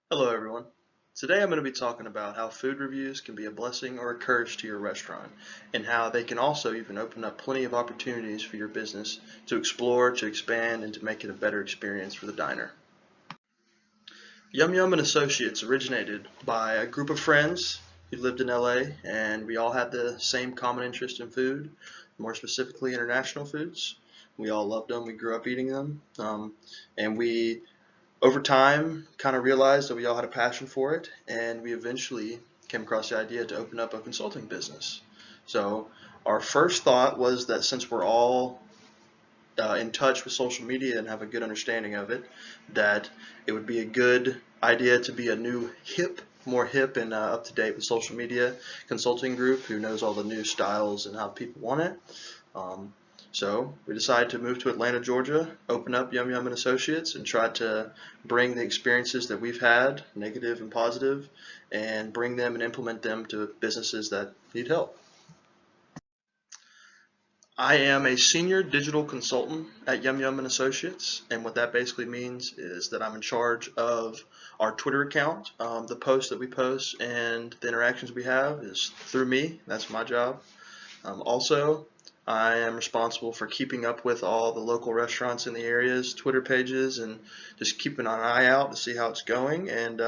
Hello everyone. Today I'm going to be talking about how food reviews can be a blessing or a curse to your restaurant, and how they can also even open up plenty of opportunities for your business to explore, to expand, and to make it a better experience for the diner. Yum Yum and Associates originated by a group of friends who lived in LA, and we all had the same common interest in food, more specifically international foods. We all loved them, we grew up eating them, and we over time kind of realized that we all had a passion for it, and we eventually came across the idea to open up a consulting business. So our first thought was that since we're all in touch with social media and have a good understanding of it, that it would be a good idea to be a new more hip and up to date with social media consulting group who knows all the new styles and how people want it. Um, so we decided to move to Atlanta, Georgia, open up Yum Yum and Associates, and try to bring the experiences that we've had, negative and positive, and bring them and implement them to businesses that need help. I am a senior digital consultant at Yum Yum and Associates, and what that basically means is that I'm in charge of our Twitter account. The posts that we post and the interactions we have is through me. That's my job. Also, I am responsible for keeping up with all the local restaurants in the area's Twitter pages and just keeping an eye out to see how it's going, and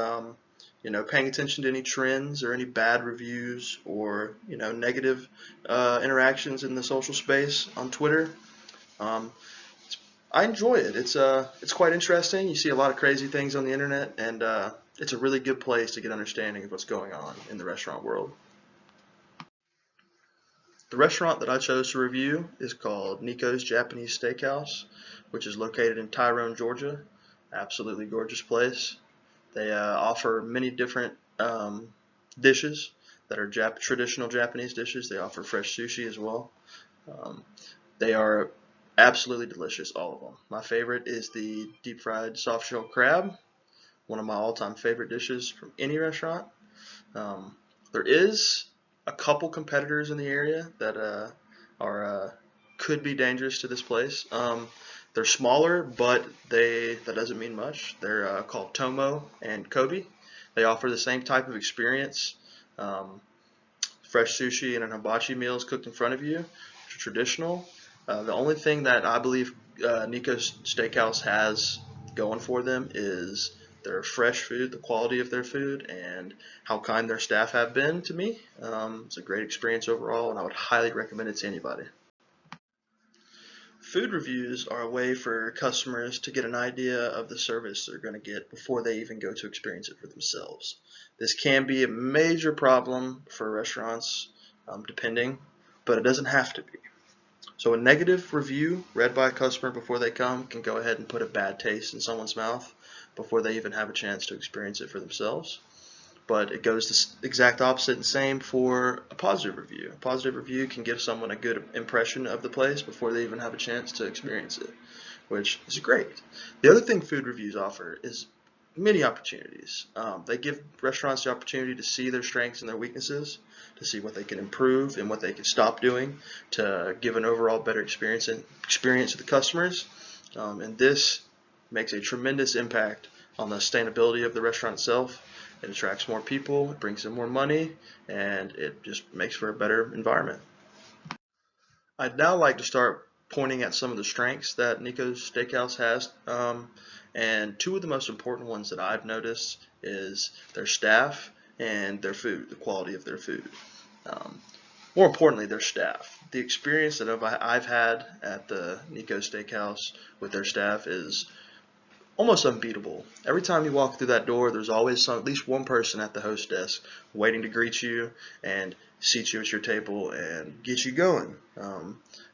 paying attention to any trends or any bad reviews or negative interactions in the social space on Twitter. Um, I enjoy it. It's quite interesting. You see a lot of crazy things on the internet, and it's a really good place to get understanding of what's going on in the restaurant world. The restaurant that I chose to review is called Nico's Japanese Steakhouse, which is located in Tyrone, Georgia. Absolutely gorgeous place. They offer many different dishes that are traditional Japanese dishes. They offer fresh sushi as well. Um, they are absolutely delicious, all of them. My favorite is the deep fried soft shell crab, one of my all-time favorite dishes from any restaurant. Um, there is a couple competitors in the area that are could be dangerous to this place. They're smaller, but that doesn't mean much. They're called Tomo and Kobe. They offer the same type of experience. Um, Fresh sushi and an hibachi meals cooked in front of you, which are traditional. The only thing that I believe Nico's Steakhouse has going for them is their fresh food, the quality of their food, and how kind their staff have been to me. It's a great experience overall, and I would highly recommend it to anybody. Food reviews are a way for customers to get an idea of the service they're going to get before they even go to experience it for themselves. This can be a major problem for restaurants, depending, but it doesn't have to be. So a negative review read by a customer before they come can go ahead and put a bad taste in someone's mouth before they even have a chance to experience it for themselves. But it goes the exact opposite and same for a positive review. A positive review can give someone a good impression of the place before they even have a chance to experience it, which is great. The other thing food reviews offer is many opportunities. They give restaurants the opportunity to see their strengths and their weaknesses, to see what they can improve and what they can stop doing to give an overall better experience to the customers. And this makes a tremendous impact on the sustainability of the restaurant itself. It attracts more people, it brings in more money, and it just makes for a better environment. I'd now like to start pointing at some of the strengths that Nico's Steakhouse has. And two of the most important ones that I've noticed is their staff and their food, the quality of their food. Um, More importantly, their staff. The experience that I've had at the Nico Steakhouse with their staff is almost unbeatable. Every time you walk through that door, there's always at least one person at the host desk waiting to greet you and seat you at your table and get you going.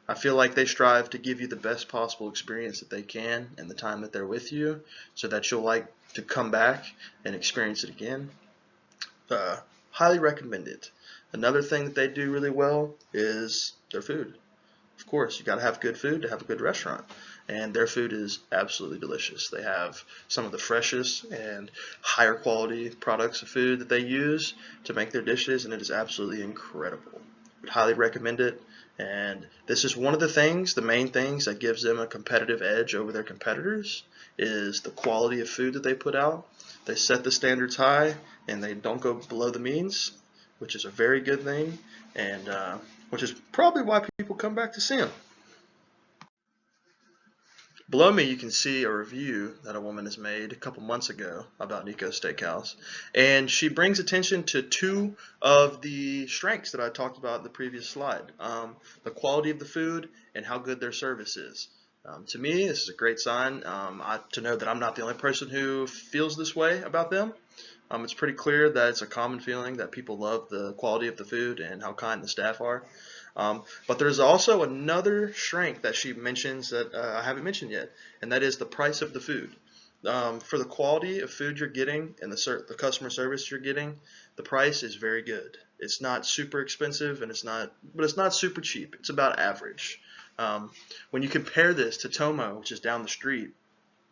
I feel like they strive to give you the best possible experience that they can in the time that they're with you, so that you'll like to come back and experience it again. Highly recommend it. Another thing that they do really well is their food. Of course, you got to have good food to have a good restaurant, and their food is absolutely delicious. They have some of the freshest and higher quality products of food that they use to make their dishes, and it is absolutely incredible. Would highly recommend it. And this is one of the things, the main things that gives them a competitive edge over their competitors is the quality of food that they put out. They set the standards high and they don't go below the means, which is a very good thing, and which is probably why people come back to see them. Below me, you can see a review that a woman has made a couple months ago about Nico Steakhouse, and she brings attention to two of the strengths that I talked about in the previous slide: the quality of the food and how good their service is. To me, this is a great sign to know that I'm not the only person who feels this way about them. It's pretty clear that it's a common feeling that people love the quality of the food and how kind the staff are. But there's also another strength that she mentions that I haven't mentioned yet, and that is the price of the food. For the quality of food you're getting and the customer service you're getting, the price is very good. It's not super expensive, and but it's not super cheap. It's about average. When you compare this to Tomo, which is down the street,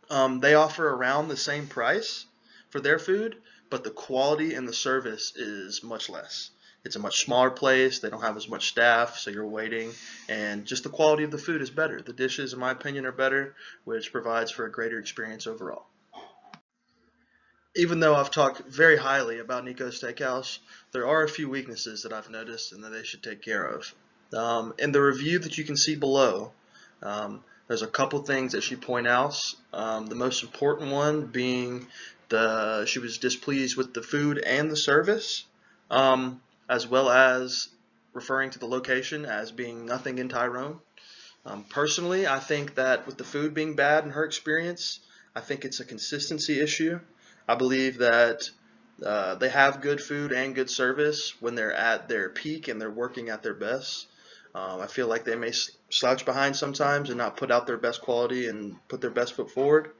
they offer around the same price for their food, but the quality and the service is much less. It's a much smaller place. They don't have as much staff, so you're waiting, and just the quality of the food is better. The dishes, in my opinion, are better, which provides for a greater experience overall. Even though I've talked very highly about Nico's Steakhouse, there are a few weaknesses that I've noticed and that they should take care of. In the review that you can see below, there's a couple things that she points out. The most important one being she was displeased with the food and the service, as well as referring to the location as being nothing in Tyrone. Personally, I think that with the food being bad in her experience, I think it's a consistency issue. I believe that they have good food and good service when they're at their peak and they're working at their best. I feel like they may slouch behind sometimes and not put out their best quality and put their best foot forward.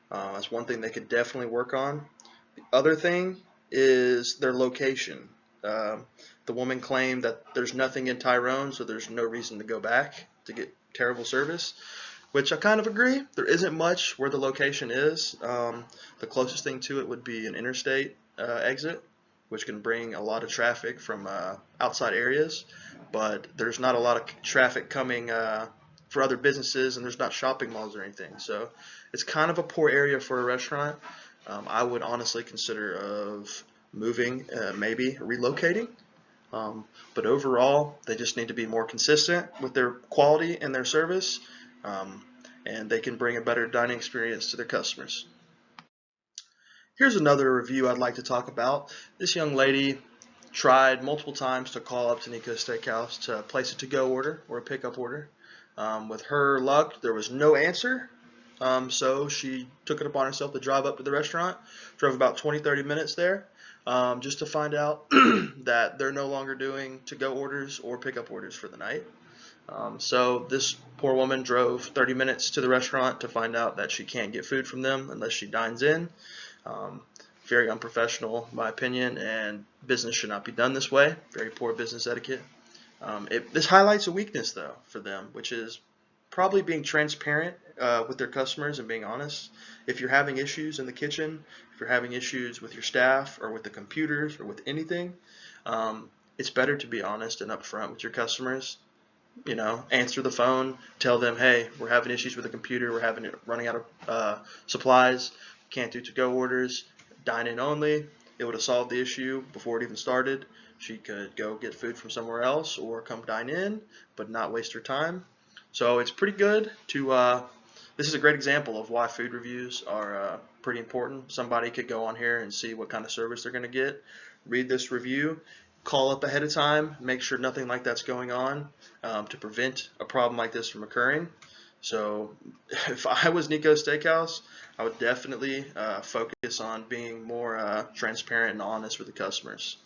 That's one thing they could definitely work on. The other thing is their location. The woman claimed that there's nothing in Tyrone, so there's no reason to go back to get terrible service, which I kind of agree. There isn't much where the location is. The closest thing to it would be an interstate exit, which can bring a lot of traffic from outside areas, but there's not a lot of traffic coming for other businesses, and there's not shopping malls or anything. So it's kind of a poor area for a restaurant. I would honestly consider of moving, maybe relocating. But overall, they just need to be more consistent with their quality and their service, and they can bring a better dining experience to their customers. Here's another review I'd like to talk about. This young lady tried multiple times to call up to Nico's Steakhouse to place a to-go order or a pickup order. With her luck, there was no answer, so she took it upon herself to drive up to the restaurant, drove about 20-30 minutes there, just to find out that they're no longer doing to-go orders or pickup orders for the night. So this poor woman drove 30 minutes to the restaurant to find out that she can't get food from them unless she dines in. Very unprofessional, in my opinion, and business should not be done this way. Very poor business etiquette. This highlights a weakness, though, for them, which is probably being transparent with their customers and being honest. If you're having issues in the kitchen, if you're having issues with your staff or with the computers or with anything, it's better to be honest and upfront with your customers. Answer the phone, tell them, hey, we're having issues with the computer, we're running out of supplies, can't do to-go orders, dine in only. It would have solved the issue before it even started. She could go get food from somewhere else or come dine in, but not waste her time. So it's pretty good this is a great example of why food reviews are pretty important. Somebody could go on here and see what kind of service they're going to get, read this review, call up ahead of time, make sure nothing like that's going on to prevent a problem like this from occurring. So if I was Nico's Steakhouse, I would definitely focus on being more transparent and honest with the customers.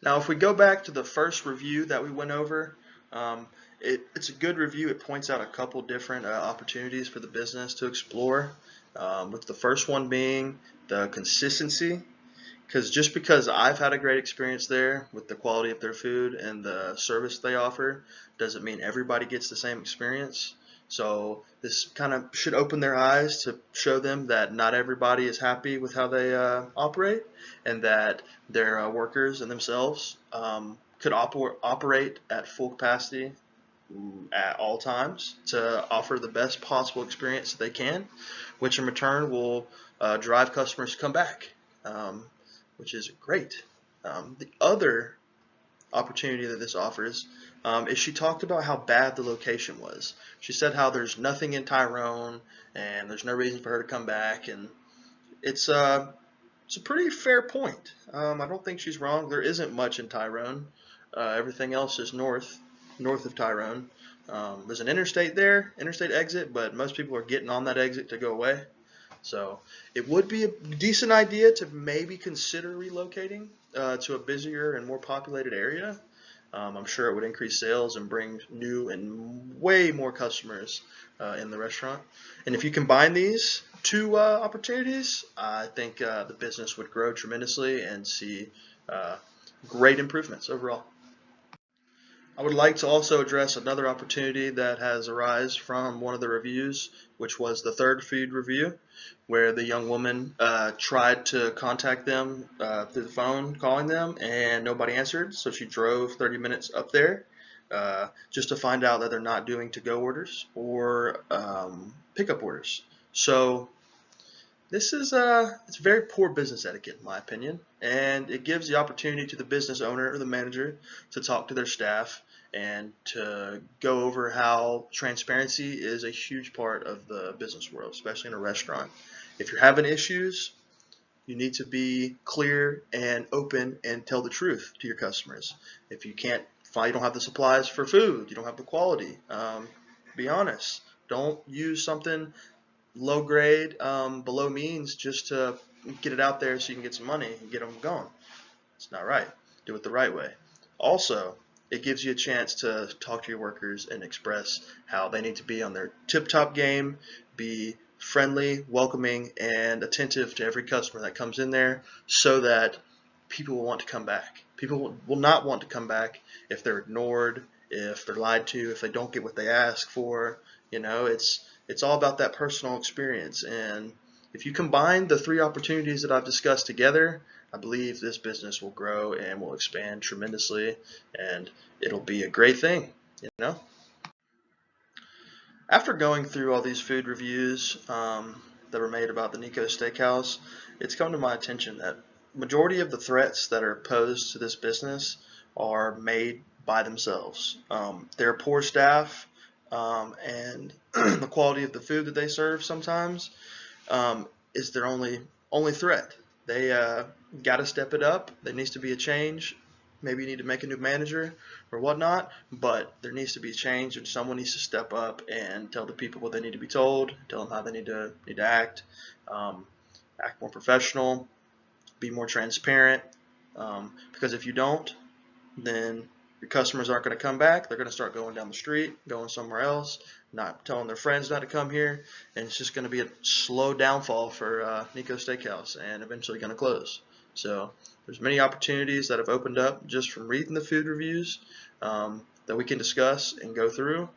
Now, if we go back to the first review that we went over, it's a good review. It points out a couple different opportunities for the business to explore, with the first one being the consistency. Because I've had a great experience there with the quality of their food and the service they offer, doesn't mean everybody gets the same experience. So this kind of should open their eyes to show them that not everybody is happy with how they operate, and that their workers and themselves could operate at full capacity at all times to offer the best possible experience that they can, which in return will drive customers to come back, which is great. The other opportunity that this offers is she talked about how bad the location was. She said how there's nothing in Tyrone and there's no reason for her to come back, and it's a pretty fair point. I don't think she's wrong. There isn't much in Tyrone. Everything else is north of Tyrone. There's an interstate there, interstate exit, but most people are getting on that exit to go away. So it would be a decent idea to maybe consider relocating to a busier and more populated area. I'm sure it would increase sales and bring new and way more customers in the restaurant. And if you combine these two opportunities, I think the business would grow tremendously and see great improvements overall. I would like to also address another opportunity that has arisen from one of the reviews, which was the third food review, where the young woman tried to contact them through the phone, calling them, and nobody answered. So she drove 30 minutes up there just to find out that they're not doing to-go orders or pickup orders. So this is it's very poor business etiquette, in my opinion, and it gives the opportunity to the business owner or the manager to talk to their staff and to go over how transparency is a huge part of the business world, especially in a restaurant. If you're having issues, you need to be clear and open and tell the truth to your customers. If you can't find, you don't have the supplies for food, you don't have the quality, be honest. Don't use something low grade, below means just to get it out there so you can get some money and get them going. It's not right. Do it the right way. Also, it gives you a chance to talk to your workers and express how they need to be on their tip-top game, be friendly, welcoming, and attentive to every customer that comes in there so that people will want to come back. People will not want to come back if they're ignored, if they're lied to, if they don't get what they ask for. It's all about that personal experience. And if you combine the three opportunities that I've discussed together, I believe this business will grow and will expand tremendously, and it'll be a great thing. After going through all these food reviews that were made about the Nico Steakhouse, it's come to my attention that majority of the threats that are posed to this business are made by themselves. Their poor staff and the quality of the food that they serve sometimes is their only threat. They got to step it up. There needs to be a change. Maybe you need to make a new manager or whatnot, but there needs to be a change, and someone needs to step up and tell the people what they need to be told, tell them how they need to act, act more professional, be more transparent. Because if you don't, then your customers aren't going to come back. They're going to start going down the street, going somewhere else, not telling their friends not to come here, and it's just going to be a slow downfall for Nico Steakhouse and eventually going to close. So there's many opportunities that have opened up just from reading the food reviews that we can discuss and go through.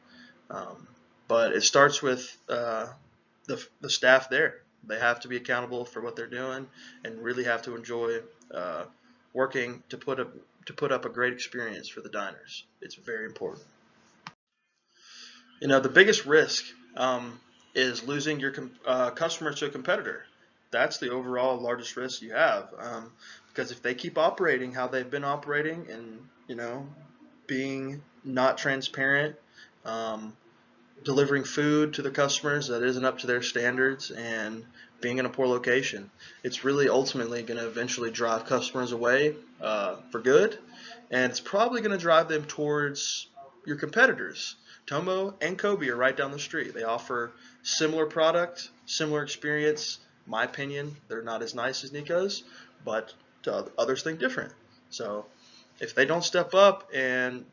But it starts with the staff there. They have to be accountable for what they're doing and really have to enjoy working to put up a great experience for the diners. It's very important. The biggest risk is losing your customers to a competitor. That's the overall largest risk you have, because if they keep operating how they've been operating and being not transparent, delivering food to the customers that isn't up to their standards, and being in a poor location, it's really ultimately going to eventually drive customers away for good, and it's probably going to drive them towards your competitors. Tomo and Kobe are right down the street. They offer similar product, similar experience. In my opinion, they're not as nice as Nico's, but others think different. So if they don't step up and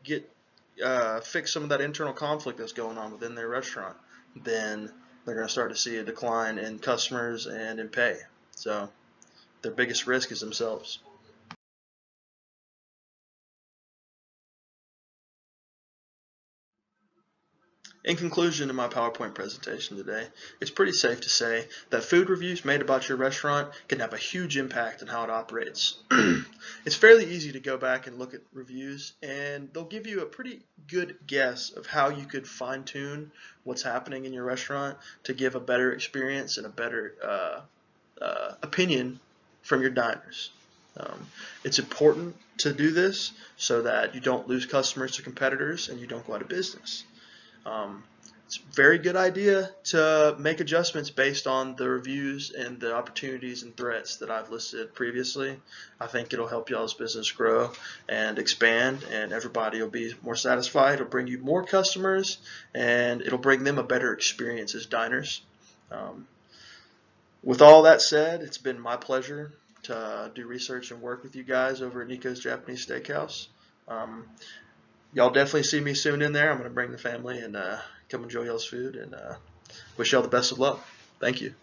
fix some of that internal conflict that's going on within their restaurant, then they're going to start to see a decline in customers and in pay. So their biggest risk is themselves. In conclusion to my PowerPoint presentation today, it's pretty safe to say that food reviews made about your restaurant can have a huge impact on how it operates. It's fairly easy to go back and look at reviews, and they'll give you a pretty good guess of how you could fine-tune what's happening in your restaurant to give a better experience and a better opinion from your diners. It's important to do this so that you don't lose customers to competitors and you don't go out of business. It's a very good idea to make adjustments based on the reviews and the opportunities and threats that I've listed previously. I think it'll help y'all's business grow and expand, and everybody will be more satisfied. It'll bring you more customers, and it'll bring them a better experience as diners. With all that said, it's been my pleasure to do research and work with you guys over at Nico's Japanese Steakhouse. Y'all definitely see me soon in there. I'm going to bring the family and come enjoy y'all's food, and wish y'all the best of luck. Thank you.